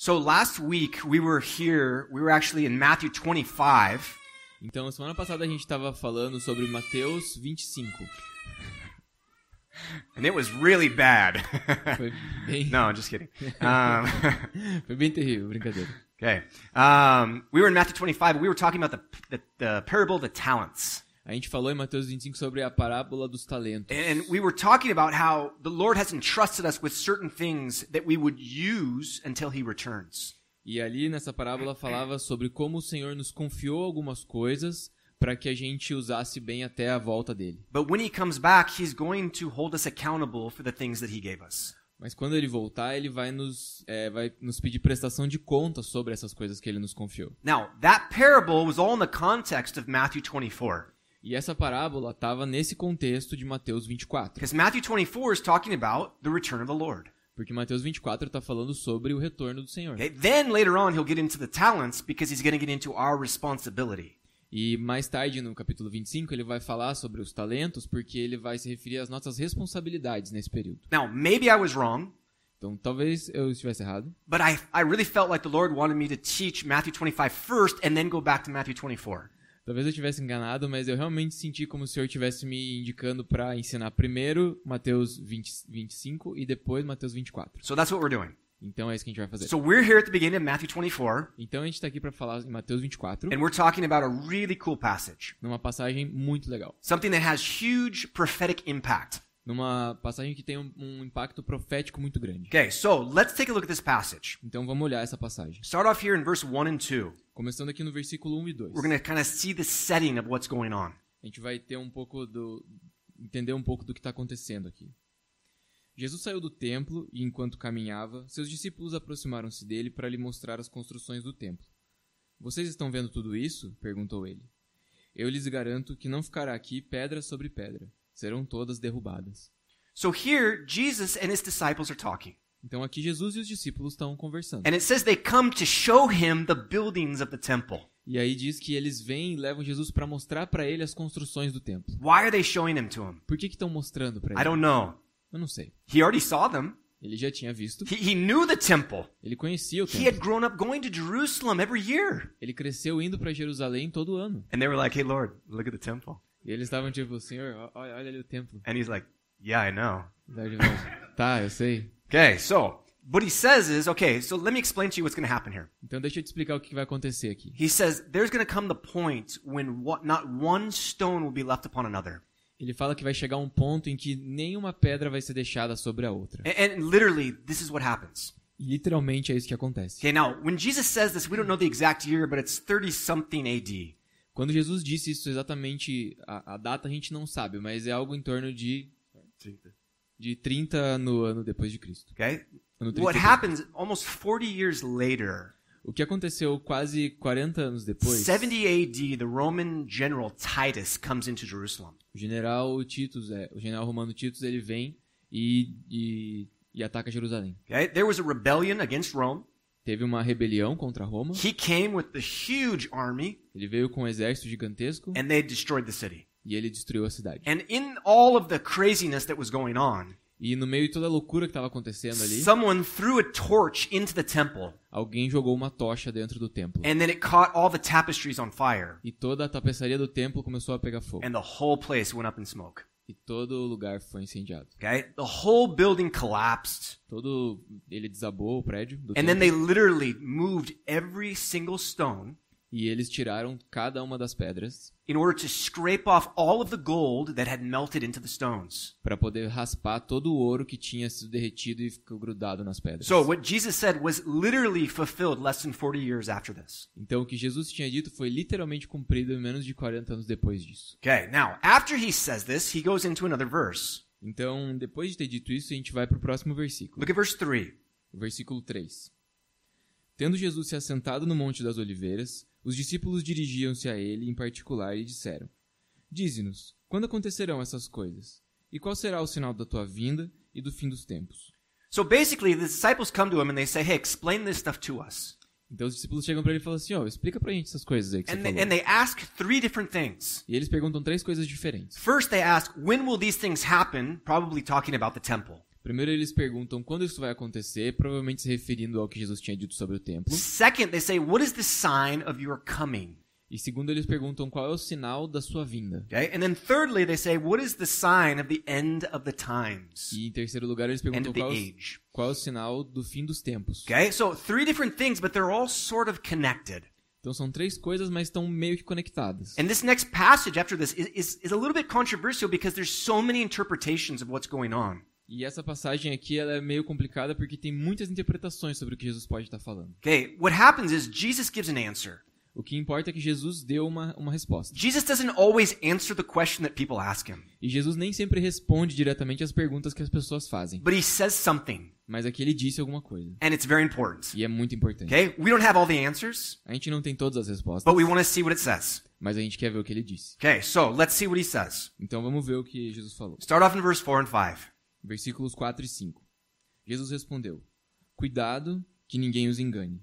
So last week we were actually in Matthew 25. Então, semana passada a gente estava falando sobre Mateus 25. And it was really bad. Foi bem... No, just kidding. Foi bem terrível, brincadeira. Okay. We were in Matthew 25. We were talking about the parable of the talents. A gente falou em Mateus 25 sobre a parábola dos talentos. And we were talking about how the Lord has entrusted us with certain things that we would use until He returns. E ali nessa parábola falava sobre como o Senhor nos confiou algumas coisas para que a gente usasse bem até a volta dele. But when He comes back, He's going to hold us accountable for the things that He gave us. Mas quando ele voltar, ele vai nos pedir prestação de contas sobre essas coisas que ele nos confiou. Now, that parable was all in the context of Matthew 24. E essa parábola estava nesse contexto de Mateus 24. Because Matthew 24 is talking about the return of the Lord. Porque Mateus 24 está falando sobre o retorno do Senhor. Okay? Then later on he'll get into the talents because he's going to get into our responsibility. E mais tarde no capítulo 25 ele vai falar sobre os talentos porque ele vai se referir às nossas responsabilidades nesse período. Now, maybe I was wrong. Então talvez eu estivesse errado. But I really felt like the Lord wanted me to teach Matthew 25 first and then go back to Matthew 24. Talvez eu tivesse enganado, mas eu realmente senti como se o Senhor estivesse me indicando para ensinar primeiro Mateus 25 e depois Mateus 24. So that's what we're doing. Então é isso que a gente vai fazer. So we're here at the beginning of Matthew 24. Então a gente está aqui para falar em Mateus 24. And we're talking about a really cool passage. Numa passagem muito legal. Something that has huge prophetic impact. Numa passagem que tem um impacto profético muito grande. Okay, so let's take a look at this passage. Então vamos olhar essa passagem. Start off here in verse 1 and 2. Começando aqui no versículo 1 e 2. We're going to kind of see the setting of what's going on. A gente vai ter entender um pouco do que está acontecendo aqui. Jesus saiu do templo e, enquanto caminhava, seus discípulos aproximaram-se dele para lhe mostrar as construções do templo. Vocês estão vendo tudo isso? Perguntou ele. Eu lhes garanto que não ficará aqui pedra sobre pedra. Serão todas derrubadas. So here, Jesus and his disciples are talking. Então aqui Jesus e os discípulos estão conversando. And it says they come to show him the buildings of the temple. E aí diz que eles vêm e levam Jesus para mostrar para ele as construções do templo. Why are they showing them to him? Por que estão mostrando para ele? I don't know. Eu não sei. He already saw them. Ele já tinha visto. He knew the temple. Ele conhecia o He had templo. grown up going to Jerusalem every year. Ele cresceu indo para Jerusalém todo ano. And they were like, hey Lord, look at the temple. E eles estavam tipo, Senhor, olha ali o templo. And he's like, yeah, I know. Tá, eu sei. Okay, so what he says is, okay, so let me explain to you what's going to happen here. Então deixa eu te explicar o que vai acontecer aqui. He says there's going to come the point when not one stone will be left upon another. Ele fala que vai chegar um ponto em que nenhuma pedra vai ser deixada sobre a outra. And literally, this is what happens. E literalmente é isso que acontece. Okay, now, when Jesus says this, we don't know the exact year, but it's 30-something AD. Quando Jesus disse isso exatamente, a data a gente não sabe, mas é algo em torno de 30 ano depois de Cristo. Okay? Ano 30 What happens almost 40 years later, o que aconteceu quase 40 anos depois, 70 AD, the Roman general Titus comes into Jerusalem. o general romano Titus, ele vem e ataca Jerusalém. Okay? There was a rebellion against Rome. Teve uma rebelião contra Roma. He came with the huge army. Ele veio com um exército gigantesco. And they destroyed the city. E ele destruiu a cidade. And in all of the craziness that was going on, e no meio de toda a loucura que estava acontecendo ali, someone threw a torch into the temple. Alguém jogou uma tocha dentro do templo. And then it caught all the tapestries on fire. E toda a tapeçaria do templo começou a pegar fogo. And the whole place went up in smoke. E todo o lugar foi incendiado. Okay? The whole building collapsed. Ele desabou o prédio do And then they literally moved every single stone. E eles tiraram cada uma das pedras in order to scrape off all of the gold that had melted into the stones. Para poder raspar todo o ouro que tinha sido derretido e ficou grudado nas pedras. So what Jesus said was literally fulfilled less than 40 years after this. Então o que Jesus tinha dito foi literalmente cumprido em menos de 40 anos depois disso. Okay, now after he says this, he goes into another verse. Então, depois de ter dito isso, a gente vai para o próximo versículo. Look at verse 3. O versículo 3. Tendo Jesus se assentado no Monte das Oliveiras, os discípulos dirigiam-se a ele em particular e disseram: Dize-nos, quando acontecerão essas coisas? E qual será o sinal da tua vinda e do fim dos tempos? So basically, the disciples come to him and they say, hey, explain this stuff to us. Então os discípulos chegam para ele e falam assim, explica pra gente essas coisas aí que você falou. And they ask three different things. E eles perguntam três coisas diferentes. First they ask, when will these things happen? Probably talking about the temple. Primeiro eles perguntam quando isso vai acontecer, provavelmente se referindo ao que Jesus tinha dito sobre o templo. Second, they say, what is the sign of your coming? E segundo eles perguntam qual é o sinal da sua vinda. Okay? And then thirdly, they say, what is the sign of the end of the times? E em terceiro lugar eles End perguntam of the age. qual é o sinal do fim dos tempos. Okay? So 3 different things, but they're all sort of connected. Então são 3 coisas, mas estão meio que conectadas. And this next passage after this is a little bit controversial because there's so many interpretations of what's going on. E essa passagem aqui ela é meio complicada porque tem muitas interpretações sobre o que Jesus pode estar falando. Okay, what happens is Jesus gives an answer. O que importa é que Jesus deu uma resposta. Jesus doesn't always answer the question that people ask him, E Jesus nem sempre responde diretamente às perguntas que as pessoas fazem. but he says something, Mas aqui ele disse alguma coisa. and it's very important. E é muito importante. Okay? We don't have all the answers, A gente não tem todas as respostas, but we want to see what it says. mas a gente quer ver o que ele disse. Okay, so let's see what he says. Então vamos ver o que Jesus falou. Start off in verse 4 and 5. Versículos 4 e 5. Jesus respondeu: Cuidado que ninguém os engane,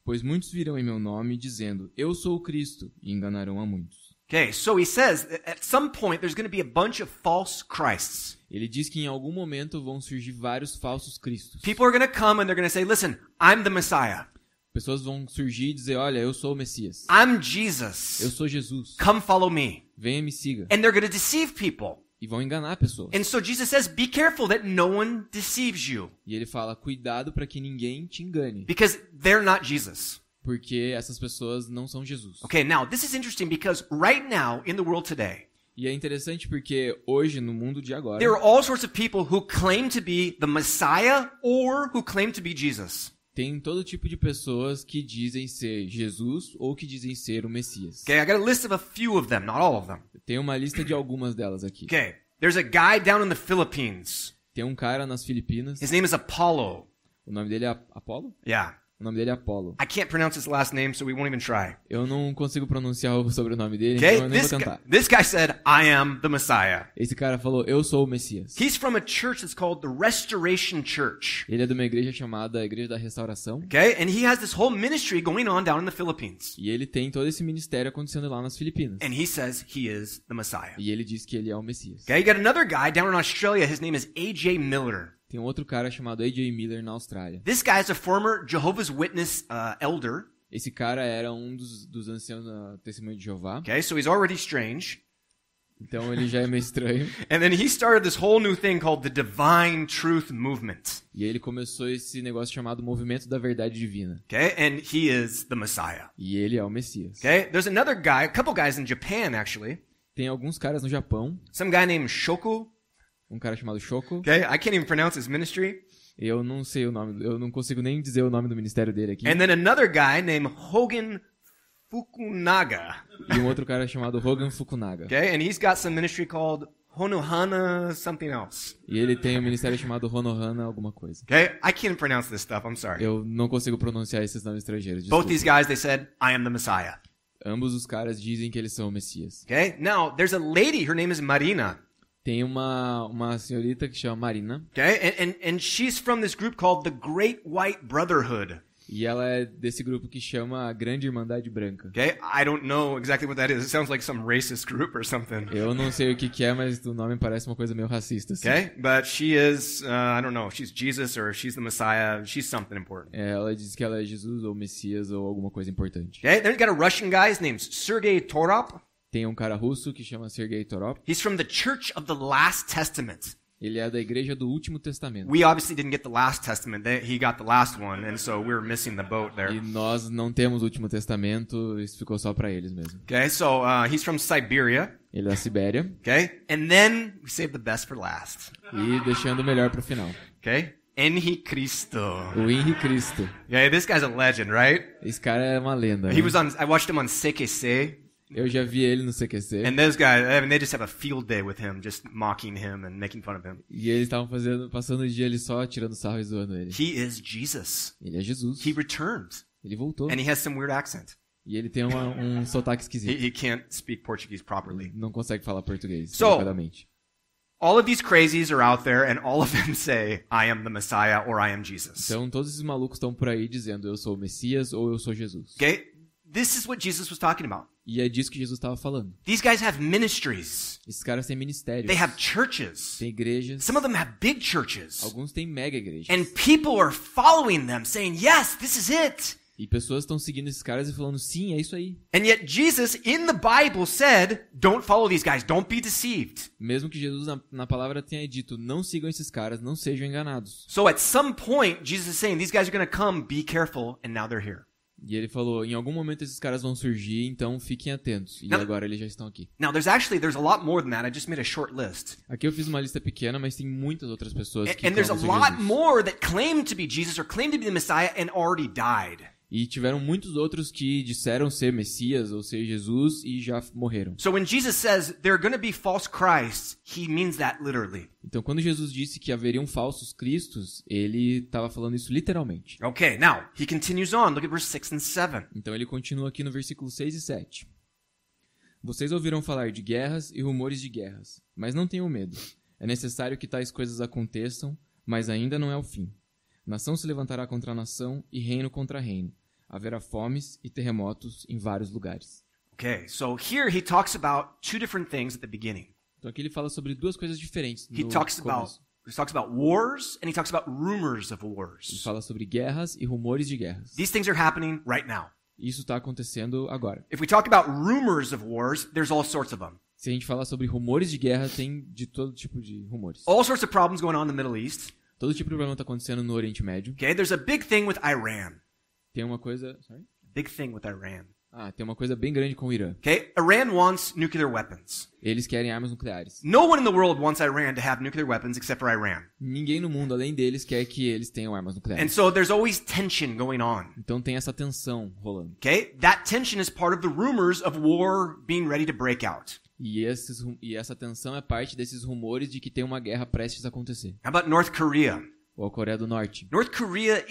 pois muitos virão em meu nome dizendo, eu sou o Cristo, e enganarão a muitos. Okay, so he says that at some point there's going to be a bunch of false Christs. Ele diz que em algum momento vão surgir vários falsos cristos. People are going to come and they're going to say, listen, I'm the Messiah. Pessoas vão surgir e dizer, olha, eu sou o Messias. I'm Eu Jesus. sou Jesus. Come follow me. Venha e me siga. And they're going to deceive people. E vão enganar pessoas. And so Jesus says, be careful that no one deceives you. E ele fala, cuidado para que ninguém te engane. Because they're not Jesus. Porque essas pessoas não são Jesus. Okay, now this is interesting because right now in the world today, E é interessante porque hoje, no mundo de agora, there are all sorts of people who claim to be the Messiah or who claim to be Jesus. tem todo tipo de pessoas que dizem ser Jesus ou que dizem ser o Messias. Okay, I got a list of a few of them, not all of them. Tem uma lista de algumas delas aqui. Okay, there's a guy down in the Philippines. Tem um cara nas Filipinas, His name is Apollo. o nome dele é Apolo? Yeah. O nome dele é Apolo. I can't pronounce his last name, so we won't even try. Eu não consigo pronunciar o sobrenome dele, Okay, então eu nem vou this tentar. guy said, I am the Messiah. Esse cara falou, eu sou o Messias. He's from a church that's called the Restoration Church. Ele é de uma igreja chamada Igreja da Restauração. Okay, and he has this whole ministry going on down in the Philippines. E ele tem todo esse ministério acontecendo lá nas Filipinas. And he says he is the Messiah. E ele diz que ele é o Messias. Okay, you got another guy down in Australia. His name is A.J. Miller. Tem um outro cara chamado A.J. Miller na Austrália. This guy is a former Jehovah's Witness elder. Esse cara era um dos anciãos da Testemunha de Jeová. Okay, so he's already strange. Então ele já é meio estranho. And then he started this whole new thing called the Divine Truth Movement. E ele começou esse negócio chamado Movimento da Verdade Divina. Okay, and he is the Messiah. E ele é o Messias. Okay, there's another guy, a couple guys in Japan actually. Tem alguns caras no Japão. Some guy named Shoku. Um cara chamado Shoko. Okay, I can't even pronounce his ministry. Eu não sei o nome. Eu não consigo nem dizer o nome do ministério dele aqui. And then another guy named Hogan Fukunaga. E um outro cara chamado Hogan Fukunaga. Okay, and he's got some ministry called Honohana something else. E ele tem um ministério chamado Honohana alguma coisa. Okay, I can't pronounce this stuff. I'm sorry. Eu não consigo pronunciar esses nomes estrangeiros. Both Desculpa. these guys, they said, I am the Messiah. Ambos os caras dizem que eles são o Messias. Okay, now there's a lady, her name is Marina. Tem uma senhorita que chama Marina. Okay, and she's from this group called the Great White Brotherhood. E ela é desse grupo que chama a Grande Irmandade Branca. Okay, I don't know exactly what that is. It sounds like some racist group or something. Eu não sei o que é, mas o nome parece uma coisa meio racista. Assim. Okay, but she is, I don't know, she's Jesus or she's the Messiah. She's something important. Ela diz que ela é Jesus ou Messias ou alguma coisa importante. Okay, then you got a Russian guy. His name's Sergei Torop. Tem um cara russo que chama Sergei Torop. He's from the Church of the Last Testament. Ele é da Igreja do Último Testamento. We obviously didn't get the Last Testament. He got the last one, and so we're missing the boat there. E nós não temos o Último Testamento, isso ficou só para eles mesmo. Okay, so he's from Siberia. Ele é da Sibéria. Okay, and then we save the best for last. E deixando o melhor pro final. Okay, Henricristo. O Henrique Cristo. Okay, this guy's a legend, right? Esse cara é uma lenda. He Né? was on. I watched him on CQC. Eu já vi ele no CQC. And those guys, I mean, they just have a field day with him, just mocking him and making fun of him. E eles estavam passando o dia ele só tirando sarro e zoando ele. He is Jesus. Ele é Jesus. He returned, Ele voltou. and he has some weird accent. E ele tem um sotaque esquisito. He can't speak Portuguese properly. Não consegue falar português So- adequadamente. All of these crazies are out there, and all of them say, I am the Messiah or I am Jesus. Então todos esses malucos estão por aí dizendo eu sou o Messias ou eu sou Jesus. Okay? this is what Jesus was talking about. E é disso que Jesus estava falando. These guys have ministries. Esses caras têm ministérios. They have churches. Têm igrejas. Some of them have big churches. Alguns têm mega igrejas. And people are following them, saying, yes, this is it. E pessoas estão seguindo esses caras e falando, sim, é isso aí. And yet Jesus, in the Bible, said, don't follow these guys, don't be deceived. Mesmo que Jesus na palavra tenha dito, não sigam esses caras, não sejam enganados. So at some point, Jesus is saying, these guys are going to come, be careful, and now they're here. E ele falou, em algum momento esses caras vão surgir, então fiquem atentos. E agora eles já estão aqui. Now there's a lot more than that. I just made a short list. Aqui eu fiz uma lista pequena, mas tem muitas outras pessoas que And there's a clamam lot Jesus. more that claim to be Jesus or claim to be the Messiah and already died. E tiveram muitos outros que disseram ser Messias ou ser Jesus e já morreram. So when Jesus says there are going to be false Christs, he means that literally. Então quando Jesus disse que haveriam falsos cristos, ele estava falando isso literalmente. Okay, now he continues on. Look at verse 6 and 7. Então ele continua aqui no versículo 6 e 7. Vocês ouviram falar de guerras e rumores de guerras, mas não tenham medo. É necessário que tais coisas aconteçam, mas ainda não é o fim. Nação se levantará contra nação e reino contra reino. Haverá fomes e terremotos em vários lugares. Okay, so here he talks about two different things at the beginning. Então aqui ele fala sobre duas coisas diferentes no He talks começo. about wars and he talks about rumors of Ele wars. fala sobre guerras e rumores de guerras. These things are happening right now. Isso está acontecendo agora. If we talk about rumors of wars, there's all sorts of them. Se a gente falar sobre rumores de guerra, tem de todo tipo de rumores. All sorts of problems going on in the Middle East. Todo tipo de problema está acontecendo no Oriente Médio. Okay, there's a big thing with Iran. Tem uma coisa... Sorry? Big thing with Iran. Tem uma coisa bem grande com o Irã. Okay, Iran wants nuclear weapons. Eles querem armas nucleares. No one in the world wants Iran to have nuclear weapons except for Iran. Ninguém no mundo, além deles, quer que eles tenham armas And nucleares. so there's always tension going on. Então tem essa tensão rolando. Okay, that tension is part of the rumors of war being ready to break out. E essa tensão é parte desses rumores de que tem uma guerra prestes a acontecer. How about North Korea? Ou a Coreia do Norte. North Korea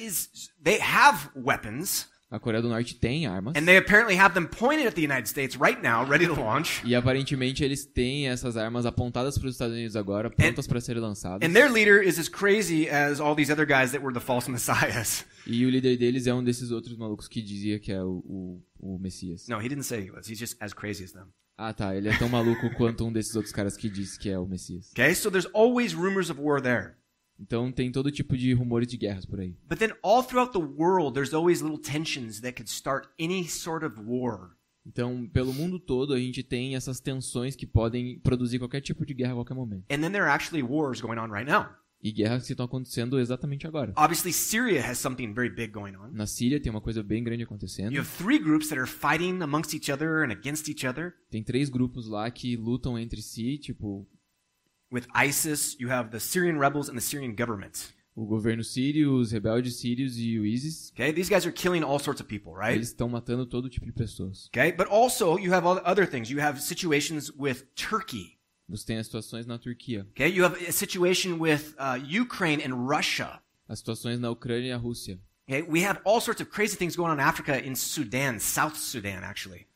they have weapons. A Coreia do Norte tem armas. And they apparently have them pointed at the United States right now, ready to launch. E aparentemente eles têm essas armas apontadas para os Estados Unidos agora, prontas para serem lançadas. And their leader is as crazy as all these other guys that were the false messiahs. E o líder deles é um desses outros malucos que dizia que é o Messias. No, he didn't say he was. He's just as crazy as them. Tá. Ele é tão maluco quanto um desses outros caras que disse que é o Messias. Okay, so there's always rumors of war there. Então tem todo tipo de rumores de guerras por aí. But then all throughout the world, there's always little tensions that could start any sort of war. Então, pelo mundo todo, a gente tem essas tensões que podem produzir qualquer tipo de guerra a qualquer momento. And then there are actually wars going on right now. E guerras que estão acontecendo exatamente agora. Obviously, Syria has something very big going on. Na Síria tem uma coisa bem grande acontecendo. You have 3 groups that are fighting amongst each other and against each other. Tem 3 grupos lá que lutam entre si, tipo... With ISIS, you have the Syrian rebels and the Syrian government. O governo sírio, os rebeldes sírios e o ISIS. Okay, these guys are killing all sorts of people, right? Eles estão matando todo tipo de pessoas. Okay, but also you have other things. You have situations with Turkey. Você tem as situações na Turquia. Okay, you have a situation with Ukraine and Russia. As situações na Ucrânia e a Rússia. Okay, we have all sorts of crazy things going on in Africa, in Sudan, South Sudan, actually.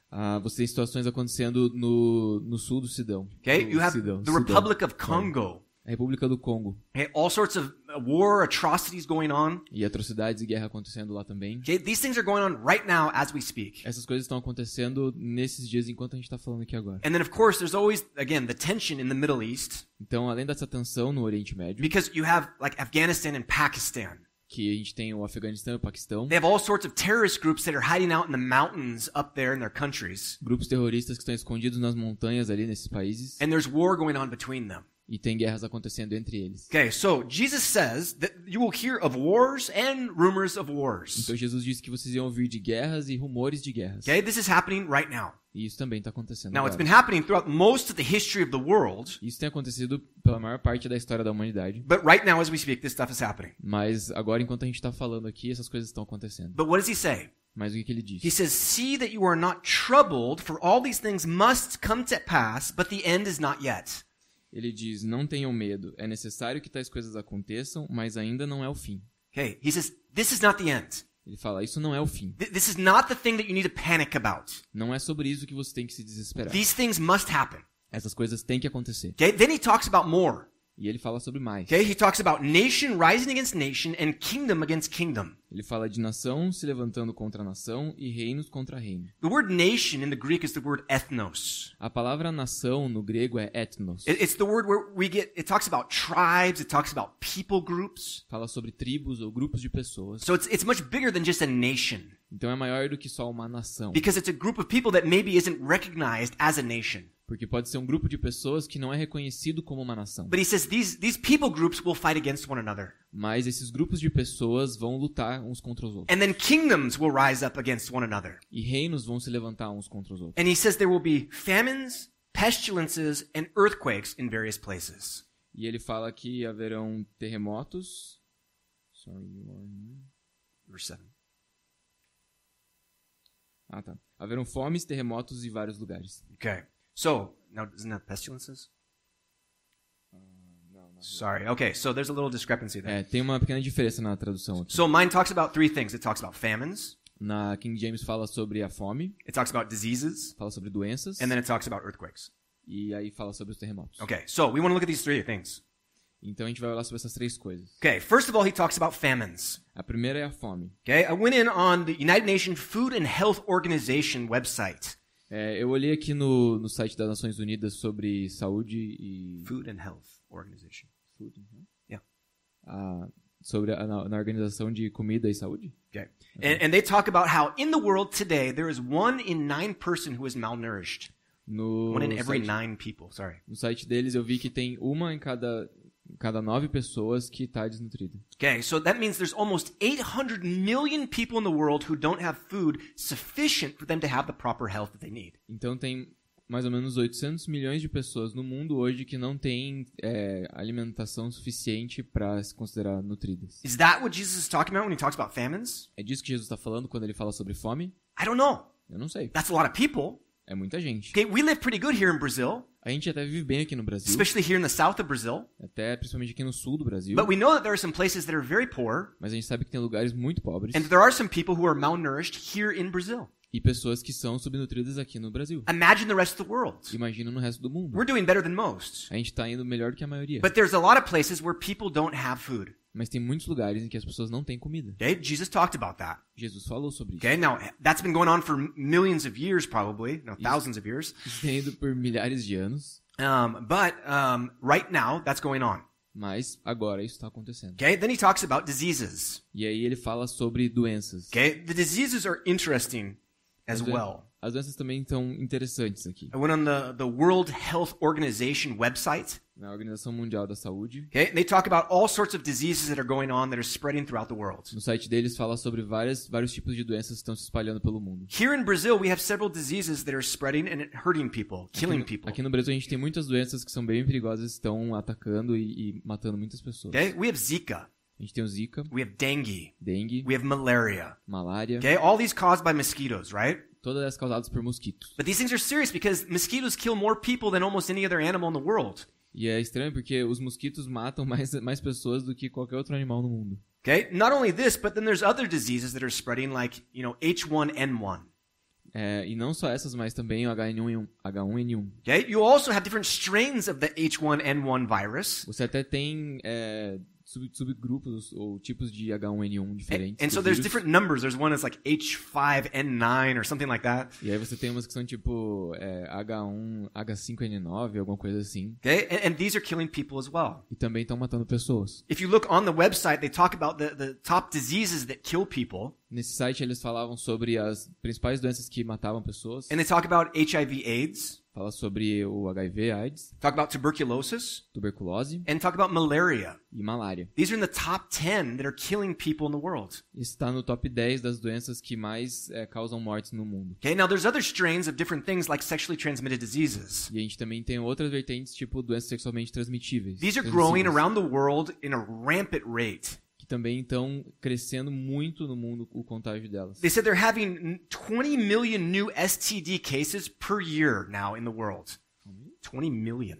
Você tem situações acontecendo no sul do Sudão. Okay, you have the Republic of Congo. A República do Congo. Okay, all sorts of war atrocities going on. E atrocidades e guerra acontecendo lá também. Okay, these things are going on right now as we speak. Essas coisas estão acontecendo nesses dias enquanto a gente está falando aqui agora. And then, of course, there's always, again, the tension in the Middle East. Então, além dessa tensão no Oriente Médio, Because you have, like, Afghanistan and Pakistan. que a gente tem o Afeganistão e o Paquistão. They have all sorts of terrorist groups that are hiding out in the mountains up there in their countries. Grupos terroristas que estão escondidos nas montanhas ali nesses países. And there's war going on between them. E tem guerras acontecendo entre eles. Okay, so Jesus says that you will hear of wars and rumors of wars. Então Jesus disse que vocês iam ouvir de guerras e rumores de guerras. Okay, this is happening right now. E isso também está acontecendo Now, agora. it's been happening throughout most of the history of the world. Isso tem acontecido pela maior parte da história da humanidade. But right now, as we speak, this stuff is happening. Mas agora, enquanto a gente está falando aqui, essas coisas estão acontecendo. But what does he say? Mas o que ele diz? He says, "See that you are not troubled, for all these things must come to pass, but the end is not yet." Ele diz, não tenham medo. É necessário que tais coisas aconteçam, mas ainda não é o fim. Okay, he says, this is not the end. Ele fala, isso não é o fim. This is not the thing that you need to panic about. Não é sobre isso que você tem que se desesperar. These things must happen. Essas coisas têm que acontecer. Okay, then he talks about more. E ele fala sobre mais. Okay, he talks about nation rising against nation and kingdom against kingdom. Ele fala de nação se levantando contra nação e reinos contra reino. The word nation in the Greek is the word ethnos. A palavra nação no grego é ethnos. It's the word where it talks about tribes, it talks about people groups. Fala sobre tribos ou grupos de pessoas. So it's much bigger than just a nation. Então é maior do que só uma nação. Because it's a group of people that maybe isn't recognized as a nation. Porque pode ser um grupo de pessoas que não é reconhecido como uma nação. But he says these people groups will fight against one another. Mas esses grupos de pessoas vão lutar uns contra os outros. And then kingdoms will rise up against one another. E reinos vão se levantar uns contra os outros. And he says there will be famines, pestilences, and earthquakes in various places. E ele fala que haverão terremotos. Verse 7. Ah, tá. Haverão fomes, terremotos em vários lugares. Okay. So, now isn't that pestilences? Sorry. Okay, so there's a little discrepancy there. Tem uma pequena diferença na tradução aqui. So mine talks about three things. It talks about famines. Na King James fala sobre a fome. It talks about diseases. Fala sobre doenças. And then it talks about earthquakes. E aí fala sobre os terremotos. Okay, so we want to look at these three things. Então a gente vai olhar sobre essas três coisas. Okay, first of all, he talks about famines. A primeira é a fome. Okay, I went in on the United Nations Food and Health Organization website. Eu olhei aqui no site das Nações Unidas sobre saúde e... Food and Health Organization. Food and Health? Yeah. Sobre na Organização de Comida e Saúde. Okay. And they talk about how in the world today there is 1 in 9 person who is malnourished. 1 in every 9 people, sorry. No site deles eu vi que tem uma em cada 9 pessoas que está desnutrida. Okay, so that means there's almost 800 million people in the world who don't have food sufficient for them to have the proper health that they need. Então tem mais ou menos 800 milhões de pessoas no mundo hoje que não têm alimentação suficiente para se considerar nutridas. Is that what Jesus is talking about when he talks about famines? É disso que Jesus está falando quando ele fala sobre fome? I don't know. Eu não sei. That's a lot of people. É muita gente. Okay, we live pretty good here in Brazil. A gente até vive bem aqui no Brasil. Especially here in the south of Brazil. Até principalmente aqui no sul do Brasil. But we know that there are some places that are very poor. Mas a gente sabe que tem lugares muito pobres. And there are some people who are malnourished here in Brazil. E pessoas que são subnutridas aqui no Brasil. Imagine the rest of the world. Imagina no resto do mundo. We're doing better than most. A gente está indo melhor do que a maioria. But there's a lot of places where people don't have food. Mas tem muitos lugares em que as pessoas não têm comida. Okay, Jesus talked about that. Jesus falou sobre isso. Okay, now that's been going on for millions of years probably, no, thousands of years. Isso tem ido por milhares de anos. But right now that's going on. Mas agora isso está acontecendo. Okay, then he talks about diseases. E aí ele fala sobre doenças. Okay, the diseases are interesting as well. As doenças também estão interessantes aqui. I went on the World Health Organization website. Na Organização Mundial da Saúde. Okay, and they talk about all sorts of diseases that are going on that are spreading throughout the world. No site deles fala sobre vários tipos de doenças que estão se espalhando pelo mundo. Here in Brazil, we have several diseases that are spreading and hurting people, killing people. Aqui no Brasil a gente tem muitas doenças que são bem perigosas, estão atacando e matando muitas pessoas. Okay, we have Zika. A gente tem o Zika. We have dengue. We have malaria. Malária. Okay, all these caused by mosquitoes, right? Todas elas causadas por mosquitos. But these things are serious because mosquitoes kill more people than almost any other animal in the world. E é estranho porque os mosquitos matam mais pessoas do que qualquer outro animal no mundo. Okay, not only this, but then there's other diseases that are spreading like, H1N1. E não só essas, mas também o H1N1. Okay, you also have different strains of the H1N1 virus. Você até tem subgrupos ou tipos de H1N1 diferentes. And so there's different numbers. There's one that's like H5N9 or something like that. E aí você tem umas que são tipo H1, H5N9, alguma coisa assim. Okay, and these are killing people as well. E também estão matando pessoas. If you look on the website, they talk about the top diseases that kill people. Nesse site eles falavam sobre as principais doenças que matavam pessoas. And they talk about HIV/AIDS. Fala sobre o HIV/AIDS. Talk about tuberculose. And talk about malaria. E malária. These are in the top 10 that are killing people in the world. Está no top 10 das doenças que mais causam mortes no mundo. Okay, now there's other strains of different things like sexually transmitted diseases. E a gente também tem outras vertentes tipo doenças sexualmente transmitíveis. These are growing around the world in a rampant rate. Que também estão crescendo muito no mundo o contágio delas. They said they're having 20 million new STD cases per year now in the world. 20 million.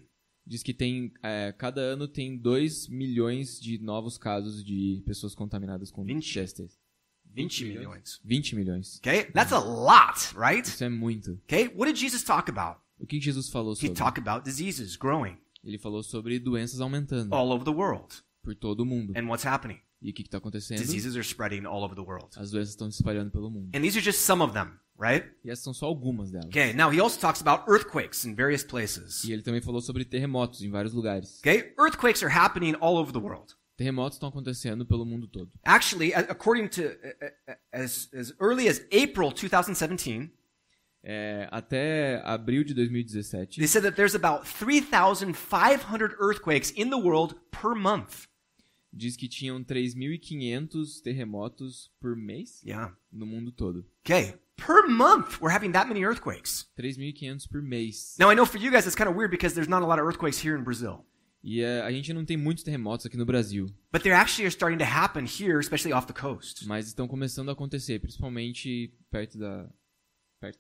Diz que tem cada ano tem 2 milhões de novos casos de pessoas contaminadas com testes. 20 milhões. 20 milhões. Okay? That's a lot, right? Isso é muito. Okay? What did Jesus talk about? O que Jesus falou sobre? He talked about diseases growing. Ele falou sobre doenças aumentando all over the world. por todo o mundo. And what's happening? E o que está acontecendo? Diseases are spreading all over the world. As doenças estão se espalhando pelo mundo. And these are just some of them, right? E essas são só algumas delas. Okay, now he also talks about earthquakes in various places. E ele também falou sobre terremotos em vários lugares. Okay, earthquakes are happening all over the world. Terremotos estão acontecendo pelo mundo todo. Actually, according to as early as April 2017, até abril de 2017, they said that there's about 3,500 earthquakes in the world per month. Diz que tinham 3.500 terremotos por mês Yeah. no mundo todo. Okay, per month we're having that many earthquakes. 3.500 por mês. Now I know for you guys it's kind of weird because there's not a lot of earthquakes here in Brazil. E a gente não tem muitos terremotos aqui no Brasil. But they actually are starting to happen here, especially off the coast. Mas estão começando a acontecer, principalmente perto da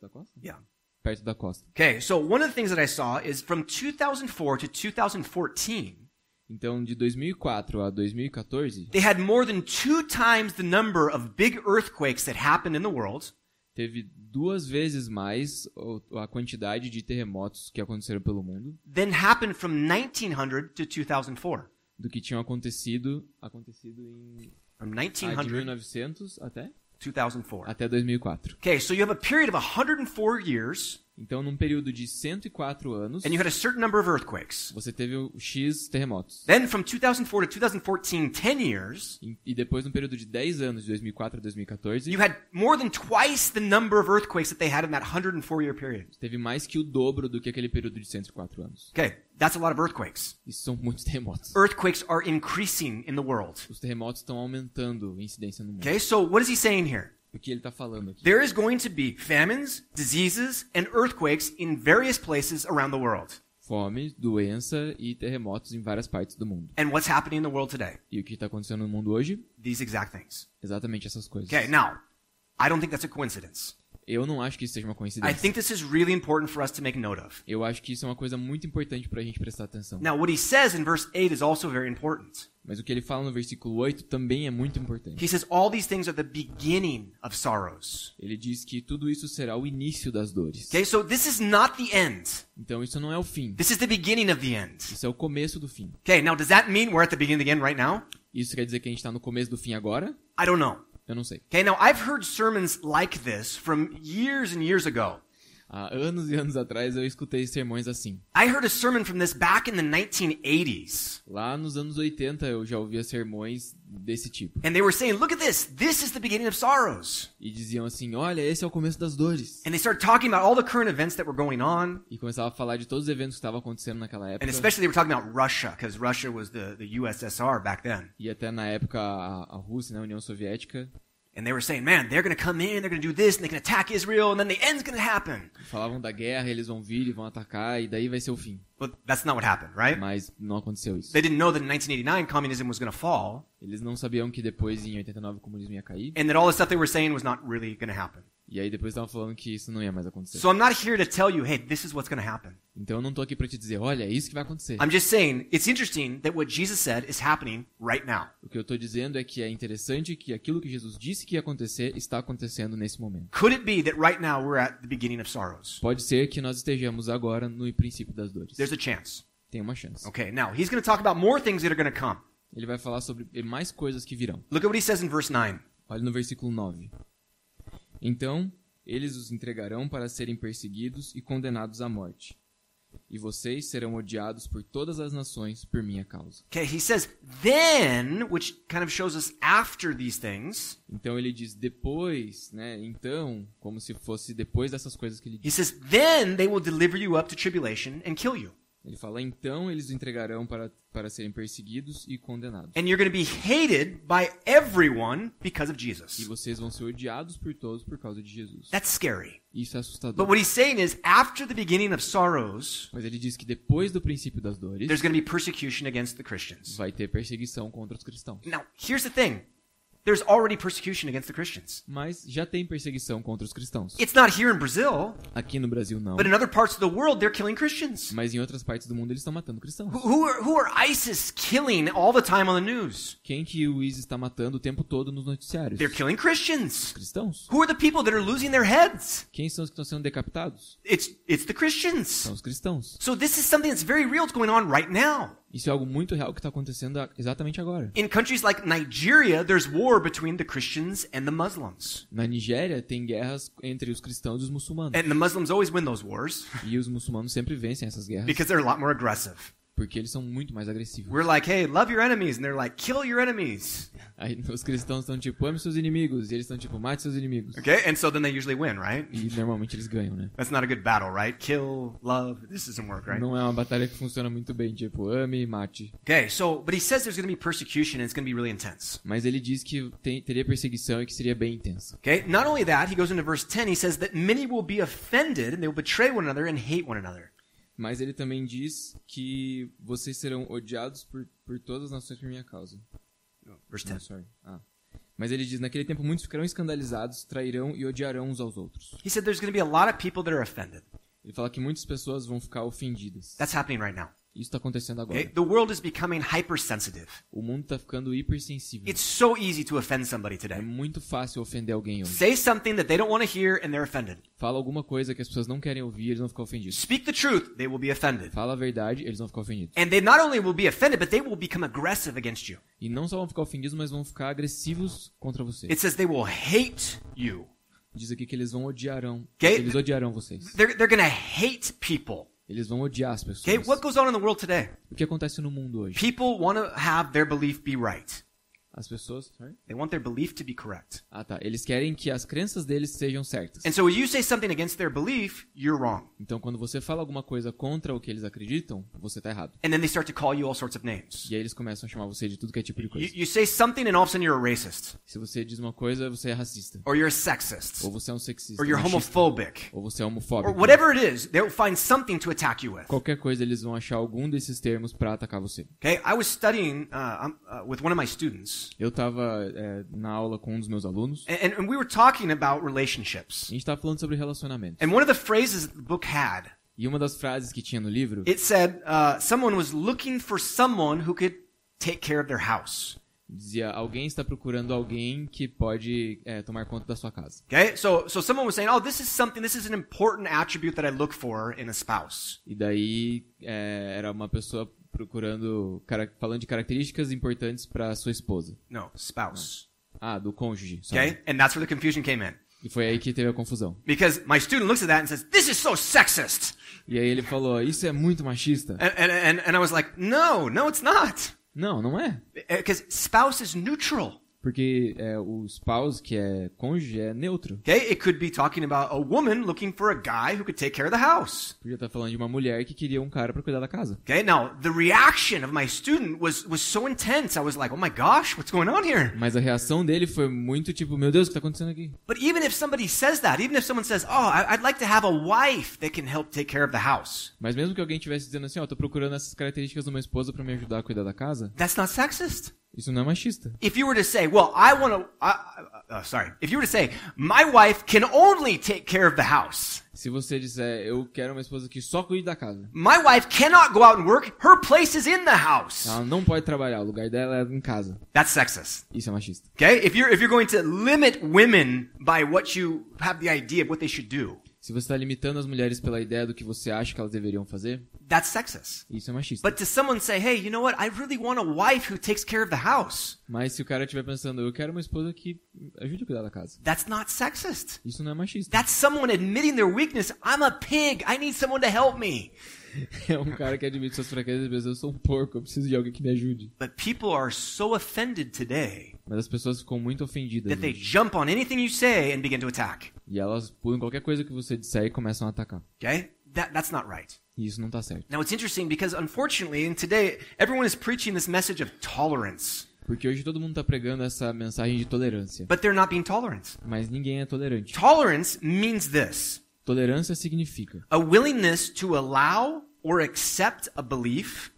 costa? Yeah. Perto da costa. Okay, so one of the things that I saw is from 2004 to 2014, Então, de 2004 a 2014, they had more than 2 times the number of big earthquakes that happened in the world teve 2 vezes mais a quantidade de terremotos que aconteceram pelo mundo than happened from 1900 to 2004. do que tinham acontecido em From de 1900 1900 to 2004. até 2004. Okay, so you have a period of 104 years, Então, num período de 104 anos, and you had a certain number of earthquakes. você teve o X terremotos. Then from 2004 to 2014, 10 years, E depois, num período de 10 anos, de 2004 a 2014, you had more than twice the number of earthquakes that they had in that 104-year period. teve mais que o dobro do que aquele período de 104 anos. Okay, that's a lot of earthquakes. Isso são muitos terremotos. Earthquakes are increasing in the world. Os terremotos estão aumentando a incidência no mundo. Okay, so what is he saying here? O que ele está falando aqui? There is going to be famines, diseases, and earthquakes in various places around the world. Fome, doença e terremotos em várias partes do mundo. And what's happening in the world today? E o que está acontecendo no mundo hoje? These exact things. Exatamente essas coisas. Okay, now, I don't think that's a coincidence. Eu não acho que isso seja uma I coincidência. think this is really important for us to make note of. Eu acho que isso é uma coisa muito importante para a gente prestar atenção. Now, what he says in verse 8 is also very important. Mas o que ele fala no versículo 8 também é muito importante. He says, all these things are the beginning of sorrows. Ele diz que tudo isso será o início das dores. Okay, so this is not the end. Então isso não é o fim. This is the beginning of the end. Isso é o começo do fim. Okay, now does that mean we're at the beginning of the end right now? Isso quer dizer que a gente está no começo do fim agora? I don't know. Eu não sei. Okay, now I've heard sermons like this from years and years ago. Há anos e anos atrás eu escutei sermões assim. I heard a sermon from this back in the 1980s. Lá nos anos 80 eu já ouvia sermões desse tipo. And they were saying, look at this. This is the beginning of sorrows. E diziam assim, olha, esse é o começo das dores. And they started talking about all the current events that were going on. E começava a falar de todos os eventos que estavam acontecendo naquela época. And especially they were talking about Russia, because Russia was the USSR back then. E até na época a Rússia, né, a União Soviética. And they were saying, man, they're going to come in, they're going to do this, and they can attack Israel, and then the end's going to happen. Falavam da guerra, eles vão vir e vão atacar, e daí vai ser o fim. But that's not what happened, right? Mas não aconteceu isso. They didn't know that in 1989 communism was going to fall, Eles não sabiam que depois, em 89, o comunismo ia cair. and that all the stuff they were saying was not really going to happen. E aí depois estavam falando que isso não ia mais acontecer. So I'm not here to tell you, hey, this is what's going to happen. Então eu não tô aqui pra te dizer, olha, é isso que vai acontecer. I'm just saying, it's interesting that what Jesus said is happening right now. O que eu tô dizendo é que é interessante que aquilo que Jesus disse que ia acontecer está acontecendo nesse momento. Could it be that right now we're at the beginning of sorrows? Pode ser que nós estejamos agora no princípio das dores. There's a chance. Tem uma chance. Okay, now he's going to talk about more things that are going to come. Ele vai falar sobre mais coisas que virão. Look at what he says in verse 9. Olha no versículo 9. Então, eles os entregarão para serem perseguidos e condenados à morte. E vocês serão odiados por todas as nações por minha causa. Okay, he says then, which kind of shows us after these things. Então ele diz depois, né? Então, como se fosse depois dessas coisas que ele He diz. says then they will deliver you up to tribulation and kill you. Ele fala, então eles os entregarão para serem perseguidos e condenados. And you're going to be hated by everyone because of E Jesus. vocês vão ser odiados por todos por causa de Jesus. That's scary. Isso é But assustador. what he's saying is after the beginning of sorrows, Mas ele diz que depois do princípio das dores, there's going to be persecution against the Christians. vai ter perseguição contra os cristãos. Now, here's the thing. there's already persecution against the Christians. Mas já tem perseguição contra os cristãos. It's not here in Brazil, Aqui no Brasil não. but in other parts of the world they're killing Christians. Mas em outras partes do mundo eles estão matando cristãos. Who are ISIS killing all the time on the news? Quem que o ISIS está matando o tempo todo nos noticiários? They're killing Christians. Cristãos. Who are the people that are losing their heads? Quem são os que estão sendo decapitados? It's the Christians. São os cristãos. So this is something that's very real. It's going on right now. Isso é algo muito real que está acontecendo exatamente agora. In countries like Nigeria, there's war between the Christians and the Muslims. Na Nigéria tem guerras entre os cristãos e os muçulmanos. And the Muslims always win those wars E os muçulmanos sempre vencem essas guerras because they're a lot more aggressive. porque eles são muito mais agressivos. We're like, hey, love your enemies. And they're like, kill your enemies. Aí os cristãos estão tipo, ame seus inimigos. E eles estão tipo, mate seus inimigos. Okay? And so then they usually win, right? E normalmente eles ganham, né? That's not a good battle, right? Kill, love. This doesn't work, right? Não é uma batalha que funciona muito bem, tipo, ame e mate. Okay, so, but he says there's going to be persecution and it's going to be really intense. Mas ele diz que teria perseguição e que seria bem intensa. Okay? Not only that, he goes into verse 10, he says that many will be offended and they will betray one another and hate one another. Mas ele também diz que vocês serão odiados por todas as nações por minha causa. Verse Não, 10. sorry. Mas ele diz, naquele tempo muitos ficarão escandalizados, trairão e odiarão uns aos outros. He said there's going to be a lot of people that are offended. Ele fala que muitas pessoas vão ficar ofendidas. That's happening right now. Isso está acontecendo agora. Okay? The world is becoming hypersensitive. O mundo está ficando hipersensível. It's so easy to offend somebody É today. muito fácil ofender alguém hoje. Say something that they don't want to hear and they're offended. Fala alguma coisa que as pessoas não querem ouvir, eles vão ficar ofendidos. Speak the truth, they will be offended. Fala a verdade, eles vão ficar ofendidos. And they not only will be offended, but they will become aggressive against you. E não só vão ficar ofendidos, mas vão ficar agressivos contra você. It says they will hate you. Diz aqui que eles odiarão vocês. They're going to hate people. Eles vão odiar as pessoas. Okay, what goes on in the world today? O que acontece no mundo hoje? People want to have their belief be right. As pessoas... Sorry? They want their belief to be correct. Ah, tá. Eles querem que as crenças deles sejam certas. And so when you say something against their belief, you're wrong. Então, quando você fala alguma coisa contra o que eles acreditam, você tá errado. And then they start to call you all sorts of names. E aí eles começam a chamar você de tudo que é tipo de coisa. You say something and all of a sudden you're a racist. Se você diz uma coisa, você é racista. Or you're a sexist. Ou você é um sexista. Or you're machista. homophobic. Ou você é Or homofóbico. whatever it is, they'll find something to attack you with. Qualquer coisa, eles vão achar algum desses termos pra atacar você. Okay, I was studying with one of my students. Eu tava na aula com um dos meus alunos. And we were talking about relationships. A gente tava falando sobre relacionamento. And one of the phrases that the book had, E uma das frases que tinha no livro, it said someone was looking for someone who could take care of their house. dizia, alguém está procurando alguém que pode tomar conta da sua casa. Okay, so someone was saying, oh, this is an important attribute that I look for in a spouse. E daí era uma pessoa procurando, falando de características importantes para sua esposa. No, spouse. Do cônjuge. Sorry. Okay, and that's where the confusion came in. E foi aí que teve a confusão. Because my student looks at that and says, this is so sexist. E aí ele falou, isso é muito machista. And I was like, no, it's not. Não, não é. Because spouse is neutral. Porque o spouse, que é cônjuge, é neutro. Okay, it could be talking about a woman looking for a guy who could take care of the house. Podia estar falando de uma mulher que queria um cara para cuidar da casa. Okay, now the reaction of my student was so intense. I was like, oh my gosh, what's going on here? Mas a reação dele foi muito tipo, meu Deus, o que está acontecendo aqui? But even if somebody says that, even if someone says, oh, I'd like to have a wife that can help take care of the house. Mas mesmo que alguém estivesse dizendo assim, tô procurando essas características de uma esposa para me ajudar a cuidar da casa, That's not sexist. isso não é machista. If you were to say, well, if you were to say, my wife can only take care of the house. Se você disser, eu quero uma esposa que só cuide da casa. My wife cannot go out and work. Her place is in the house. Ela não pode trabalhar, o lugar dela é em casa. That's sexist. Isso é machista. Okay? If you're going to limit women by what you have the idea of what they should do. Se você está limitando as mulheres pela ideia do que você acha que elas deveriam fazer, that's sexist. Isso é machista. But to someone say, hey, you know what? I really want a wife who takes care of the house. Mas se o cara estiver pensando, eu quero uma esposa que ajude a cuidar da casa. That's not sexist. Isso não é machista. That's someone admitting their weakness. I'm a pig. I need someone to help me. É um cara que admite suas fraquezas e diz, eu sou um porco, eu preciso de alguém que me ajude. But people are so offended today Mas as pessoas ficam muito ofendidas that they hoje. jump on anything you say and begin to attack. E elas pulam qualquer coisa que você disser e começam a atacar. Okay? That's not right. E isso não tá certo. Now it's interesting because unfortunately in today everyone is preaching this message of tolerance. Porque hoje todo mundo tá pregando essa mensagem de tolerância. But they're not being tolerant. Mas ninguém é tolerante. Tolerance means this. Tolerância significa a willingness to allow or accept a belief